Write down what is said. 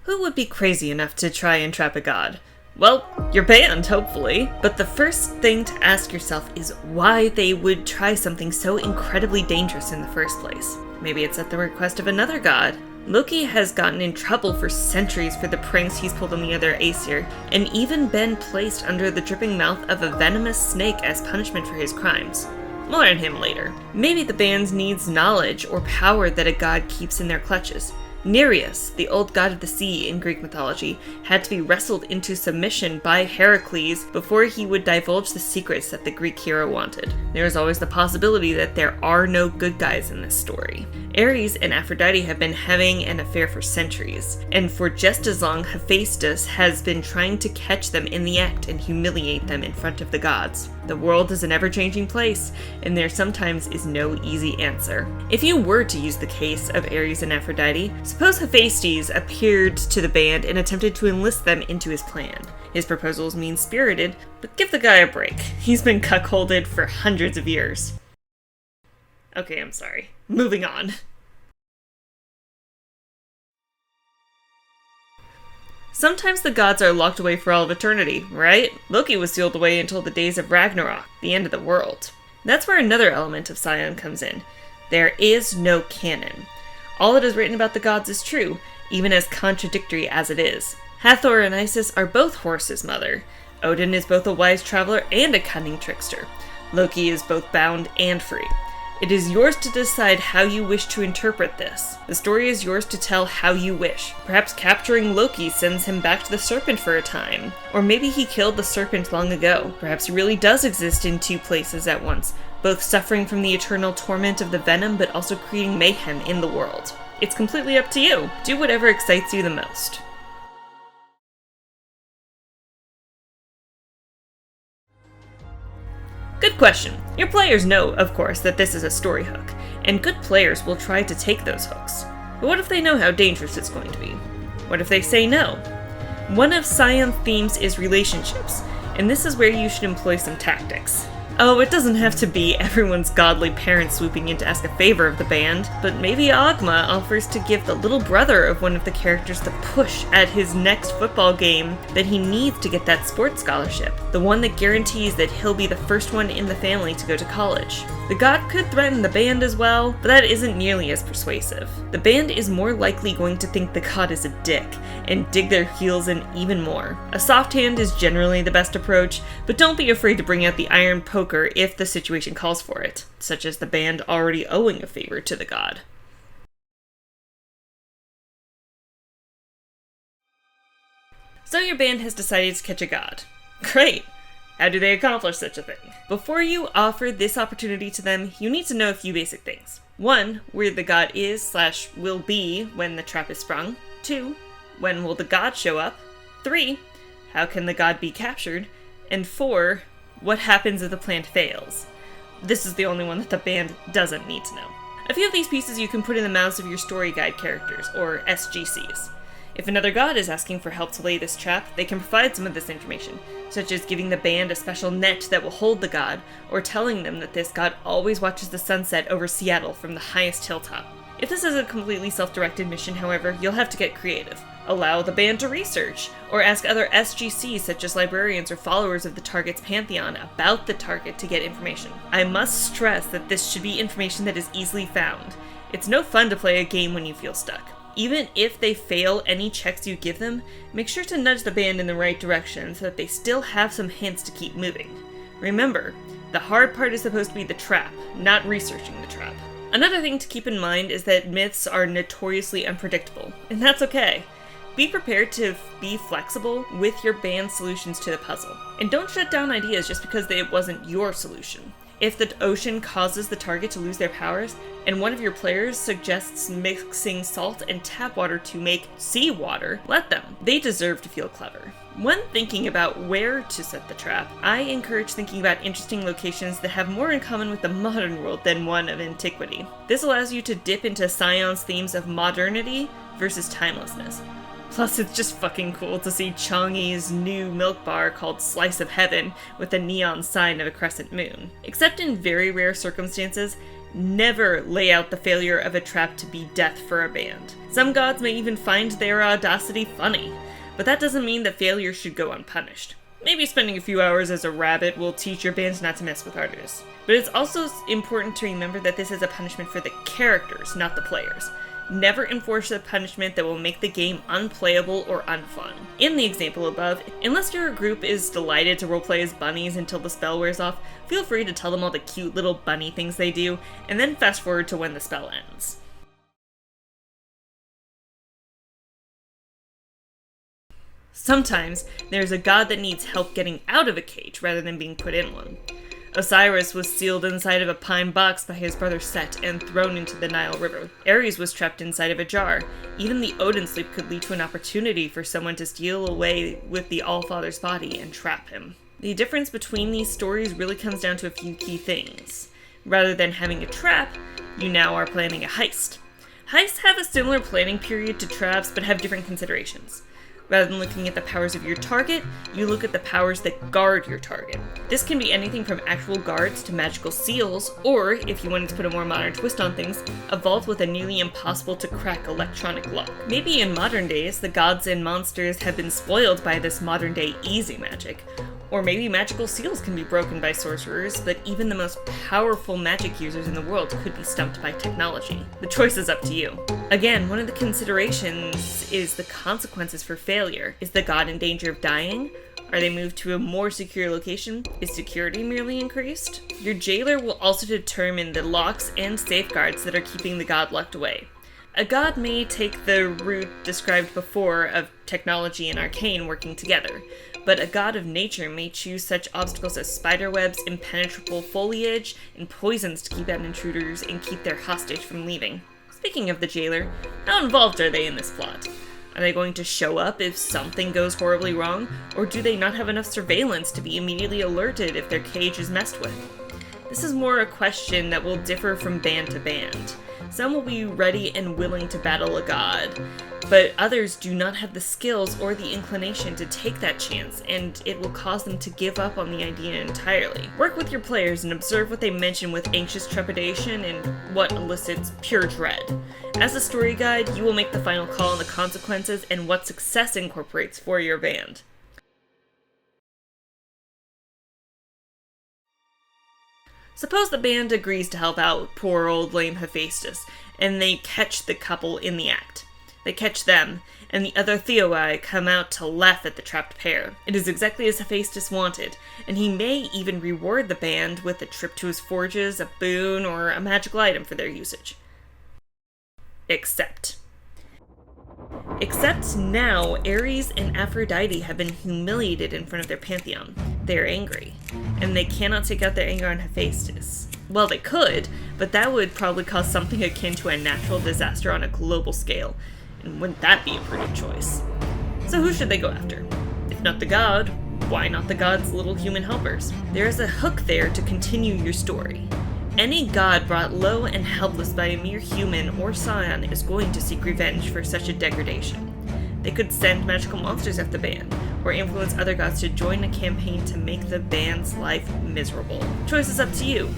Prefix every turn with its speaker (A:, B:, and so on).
A: Who would be crazy enough to try and trap a god? Well, your band, hopefully. But the first thing to ask yourself is why they would try something so incredibly dangerous in the first place. Maybe it's at the request of another god. Loki has gotten in trouble for centuries for the pranks he's pulled on the other Aesir, and even been placed under the dripping mouth of a venomous snake as punishment for his crimes. More on him later. Maybe the band needs knowledge or power that a god keeps in their clutches. Nereus, the old god of the sea in Greek mythology, had to be wrestled into submission by Heracles before he would divulge the secrets that the Greek hero wanted. There is always the possibility that there are no good guys in this story. Ares and Aphrodite have been having an affair for centuries, and for just as long Hephaestus has been trying to catch them in the act and humiliate them in front of the gods. The world is an ever-changing place, and there sometimes is no easy answer. If you were to use the case of Ares and Aphrodite, suppose Hephaestus appeared to the band and attempted to enlist them into his plan. His proposal is mean-spirited, but give the guy a break. He's been cuckolded for hundreds of years. Okay, I'm sorry. Moving on. Sometimes the gods are locked away for all of eternity, right? Loki was sealed away until the days of Ragnarok, the end of the world. That's where another element of Scion comes in. There is no canon. All that is written about the gods is true, even as contradictory as it is. Hathor and Isis are both Horse's mother. Odin is both a wise traveler and a cunning trickster. Loki is both bound and free. It is yours to decide how you wish to interpret this. The story is yours to tell how you wish. Perhaps capturing Loki sends him back to the serpent for a time. Or maybe he killed the serpent long ago. Perhaps he really does exist in two places at once, both suffering from the eternal torment of the venom but also creating mayhem in the world. It's completely up to you. Do whatever excites you the most. Good question. Your players know, of course, that this is a story hook, and good players will try to take those hooks. But what if they know how dangerous it's going to be? What if they say no? One of Scion's themes is relationships, and this is where you should employ some tactics. Oh, it doesn't have to be everyone's godly parent swooping in to ask a favor of the band, but maybe Ogma offers to give the little brother of one of the characters the push at his next football game that he needs to get that sports scholarship, the one that guarantees that he'll be the first one in the family to go to college. The god could threaten the band as well, but that isn't nearly as persuasive. The band is more likely going to think the god is a dick, and dig their heels in even more. A soft hand is generally the best approach, but don't be afraid to bring out the iron poker if the situation calls for it, such as the band already owing a favor to the god. So your band has decided to catch a god. Great! How do they accomplish such a thing? Before you offer this opportunity to them, you need to know a few basic things. 1. Where the god is/will be when the trap is sprung. 2. When will the god show up? 3. How can the god be captured? And 4. What happens if the plan fails? This is the only one that the band doesn't need to know. A few of these pieces you can put in the mouths of your story guide characters, or SGCs. If another god is asking for help to lay this trap, they can provide some of this information, such as giving the band a special net that will hold the god, or telling them that this god always watches the sunset over Seattle from the highest hilltop. If this is a completely self-directed mission, however, you'll have to get creative. Allow the band to research, or ask other SGCs such as librarians or followers of the target's pantheon about the target to get information. I must stress that this should be information that is easily found. It's no fun to play a game when you feel stuck. Even if they fail any checks you give them, make sure to nudge the band in the right direction so that they still have some hints to keep moving. Remember, the hard part is supposed to be the trap, not researching the trap. Another thing to keep in mind is that myths are notoriously unpredictable, and that's okay. Be prepared to be flexible with your band's solutions to the puzzle. And don't shut down ideas just because it wasn't your solution. If the ocean causes the target to lose their powers, and one of your players suggests mixing salt and tap water to make seawater, let them. They deserve to feel clever. When thinking about where to set the trap, I encourage thinking about interesting locations that have more in common with the modern world than one of antiquity. This allows you to dip into Scion's themes of modernity versus timelessness. Plus, it's just fucking cool to see Chongi's new milk bar called Slice of Heaven with a neon sign of a crescent moon. Except in very rare circumstances, Never lay out the failure of a trap to be death for a band. Some gods may even find their audacity funny, but that doesn't mean that failure should go unpunished. Maybe spending a few hours as a rabbit will teach your band not to mess with artists. But it's also important to remember that this is a punishment for the characters, not the players. Never enforce a punishment that will make the game unplayable or unfun. In the example above, unless your group is delighted to roleplay as bunnies until the spell wears off, feel free to tell them all the cute little bunny things they do, and then fast forward to when the spell ends. Sometimes, there's a god that needs help getting out of a cage rather than being put in one. Osiris was sealed inside of a pine box by his brother Set and thrown into the Nile River. Ares was trapped inside of a jar. Even the Odin sleep could lead to an opportunity for someone to steal away with the Allfather's body and trap him. The difference between these stories really comes down to a few key things. Rather than having a trap, you now are planning a heist. Heists have a similar planning period to traps, but have different considerations. Rather than looking at the powers of your target, you look at the powers that guard your target. This can be anything from actual guards to magical seals, or, if you wanted to put a more modern twist on things, a vault with a nearly impossible to crack electronic lock. Maybe in modern days, the gods and monsters have been spoiled by this modern day easy magic. Or maybe magical seals can be broken by sorcerers, but even the most powerful magic users in the world could be stumped by technology. The choice is up to you. Again, one of the considerations is the consequences for failure. Is the god in danger of dying? Are they moved to a more secure location? Is security merely increased? Your jailer will also determine the locks and safeguards that are keeping the god locked away. A god may take the route described before of technology and arcane working together, but a god of nature may choose such obstacles as spiderwebs, impenetrable foliage, and poisons to keep out intruders and keep their hostage from leaving. Speaking of the jailer, how involved are they in this plot? Are they going to show up if something goes horribly wrong, or do they not have enough surveillance to be immediately alerted if their cage is messed with? This is more a question that will differ from band to band. Some will be ready and willing to battle a god, but others do not have the skills or the inclination to take that chance, and it will cause them to give up on the idea entirely. Work with your players and observe what they mention with anxious trepidation and what elicits pure dread. As a story guide, you will make the final call on the consequences and what success incorporates for your band. Suppose the band agrees to help out poor old lame Hephaestus, and they catch the couple in the act. They catch them, and the other Theoi come out to laugh at the trapped pair. It is exactly as Hephaestus wanted, and he may even reward the band with a trip to his forges, a boon, or a magical item for their usage. Except now, Ares and Aphrodite have been humiliated in front of their pantheon. They are angry, and they cannot take out their anger on Hephaestus. Well, they could, but that would probably cause something akin to a natural disaster on a global scale, and wouldn't that be a prudent choice? So who should they go after? If not the god, why not the god's little human helpers? There is a hook there to continue your story. Any god brought low and helpless by a mere human or scion is going to seek revenge for such a degradation. They could send magical monsters after the band, or influence other gods to join a campaign to make the band's life miserable. Choice is up to you.